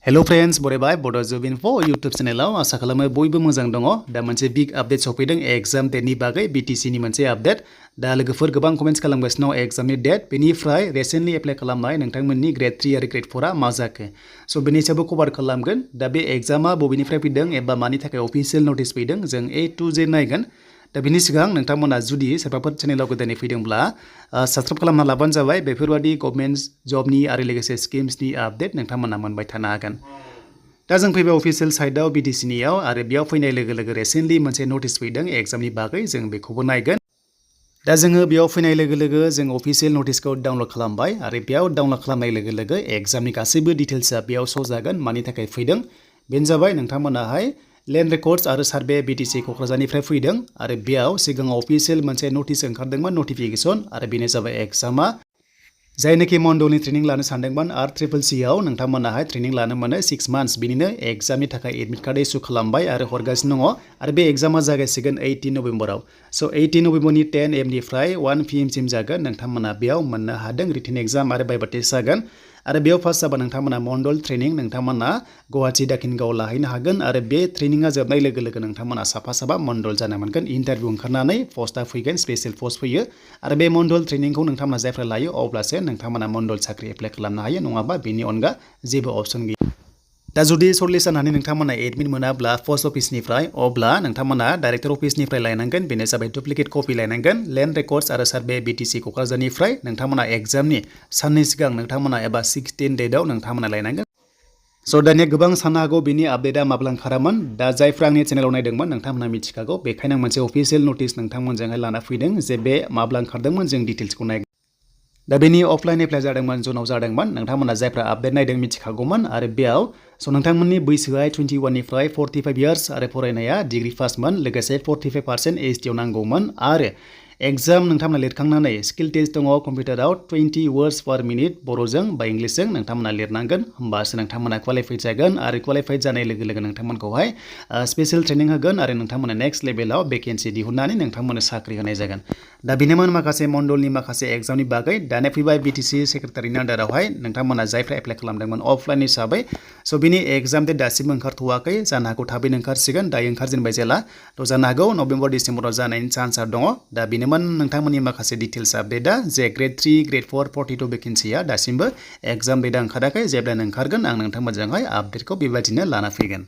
Hello friends, बरायबाय Bodo Info YouTube चेनेलाव आसा खालामो बयबो मोजां दङ। दा मोनसे बिग आपडेट सफैदों एग्जाम डेटनि बागै BTC नि मोनसे आपडेट। दा लोगोफोर गोबां कमेन्ट्स खालामगासिनो एग्जामनि डेट बेनिफ्राय रिसेन्टलि एप्लाइ खालामनाय नोंथांमोननि Gr.3 आरो Gr.4 आ मा जाखो। सो बेनि सायावबो कभार खालामगोन। दा बे एग्जामा बबेनिफ्राय फैदों एबा मानि थाखाय अफिशियेल नोटिस फैदों जों A to Z नायगोन। दा बिनि सिगां नोंथांमोना जुदि सोरबाफोर चेनेलाव गोदानै फैदोंब्ला साबस्क्राइब खालामना लाबानो जाबाय। बेफोरबादि गभर्नमेन्ट जबनि आरो लोगोसे स्किम्सनि आपडेट नोंथांमोना मोनबाय थानो हागोन। दा जों फैबाय अफिशियेल साइटआव BTC नियाव आरो बेयाव फैनाय लोगो लोगो रिसेन्टलि मोनसे नोटिस फैदों एग्जामनि बागै जों बेखौबो नायगोन। दा जोङो बेयाव फैनाय लोगो लोगो जों अफिशियेल नोटिसखौ डाउनल'ड खालामबाय आरो बेयाव डाउनल'ड खालामनाय लोगो लोगो एग्जामनि गासैबो डिटेल्सआ बेयाव श' जागोन मानि थाखाय फैदों। बेनो जाबाय नोंथांमोनाहाय लेन्ड रेकर्ड्स आरो सार्भे BTC क'क्राझारनिफ्राय फैदों आरो बेयाव सिगाङाव अफिशियेल मोनसे नोटिस ओंखारदोंमोन नटिफिकेसन आरो बेनो जाबाय एग्जामा जायनोखि मण्डलनि ट्रेनिं लानो सानदोंमोन RCCC आव नोंथांमोनाहाय ट्रेनिं लानो मोनो 6 मान्थ्स बिनिनो एग्जामनि थाखाय एडमिट कार्ड इस्यु खालामबाय आरो हरगासिनो दङ आरो बे एग्जामा जागायसिगोन 18 नभेम्बराव। स' 18 नभेम्बरनि 10 AM निफ्राय 1 PM सिम जागोन। नोंथांमोना बेयाव मोननो हादों रिटेन एग्जाम आरो भाइभा टेस्ट जागोन आरो बेयाव पास जाबा नोंथांमोना मण्डल ट्रेनिं नोंथांमोना गुवाहाटी दाकिनगाव लाहैनो हागोन आरो बे ट्रेनिंआ जोबनाय लोगो लोगो नोंथांमोना साफा मण्डल जानो मोनगोन। इन्टारभिउ ओंखारनानै पस्टआ फैगोन स्पेशल पस्ट फैयो आरो बे मण्डल ट्रेनिंखौ नोंथांमोना जायफ्रा लायो अब्लासो नोंथांमोना मण्डल साख्रि एप्लाइ खालामनो हायो नङाबा बेनि अनगा जेबो अपसन गैया। दा जुदि सर्टलिस्ट जानानै नोंथांमोना एडमिट मोनाब्ला पस्ट अफिसनिफ्राय अब्ला नोंथांमोना डाइरेक्टर अफिसनिफ्राय लायनांगोन। बेनो जाबाय डुप्लिकेट कपि लायनांगोन लेन्ड रेकर्ड्स आरो सार्भे BTC क'क्राझारनिफ्राय नोंथांमोना एग्जामनि साननै सिगां नोंथांमोना एबा 16 डेटआव नोंथांमोना लायनांगोन। स' दानिया गोबां साननो हागौ बेनि आपडेटआ माब्ला ओंखारामोन। दा जायफ्रा आंनि चेनेलाव नायदोंमोन नोंथांमोना मिथिखागौ बेखायनो आं मोनसे अफिशियेल नोटिस नोंथांमोनजोंहाय लाना फैदों जे बे माब्ला ओंखारदोंमोन जों डिटेल्सखौ नायगोन। दा बेनि अफलाइन एप्लाइ जादोंमोन जुनाव जादोंमोन नोंथांमोना जायफ्रा आपडेट नायदों मिथिखागौमोन आरो बेयाव स' नोंथांमोननि बैसोआ 21 निफ्राय 45 इयार्स आरो फरायनाया डिग्री पासमोन लोगोसे 45% HT आव नांगौमोन आरो एग्जाम नोंथांमोना लिरखांनानै स्किल टेस्ट दङ कम्पिउटाराव 20 वर्ड्स पर मिनिट बर'जों बा इंलिसजों नोंथांमोना लिरनांगोन होमबासो नोंथांमोना क्वालिफाइड जागोन आरो क्वालिफाइड जानाय लोगो लोगो नोंथांमोनखौहाय स्पेशल ट्रेनिं होगोन आरो नोंथांमोना नेक्स्ट लेभेलाव भेकेन्सि दिहुननानै नोंथांमोननो साख्रि होनाय जागोन। दा बेनोमोन माखासे मण्डलनि माखासे एग्जामनि बागै दानिया फैबाय BTC सेक्रेटारिनि आन्दारावहाय नोंथांमोना जायफ्रा एप्लाइ खालामदोंमोन अफलाइन हिसाबै स' बिनि एग्जाम डेट दासिमबो ओंखारथ'वाखै जानो हागौ थाबैनो ओंखारसिगोन दायो ओंखारजेनबाय जेला थ' जानो हागौ नभेम्बर डिसेम्बराव जानायनि चान्सआ दङ। दा बेनोमोन नोंथांमोननि माखासे डिटेल्स आपडेटआ जे Gr.3 Gr.4 42 भेकेन्सिया दासिमबो एग्जाम डेटआ ओंखाराखै जेब्लानो ओंखारगोन आं नोंथांमोनजोंहाय आपडेटखौ बेबायदिनो लाना फैगोन।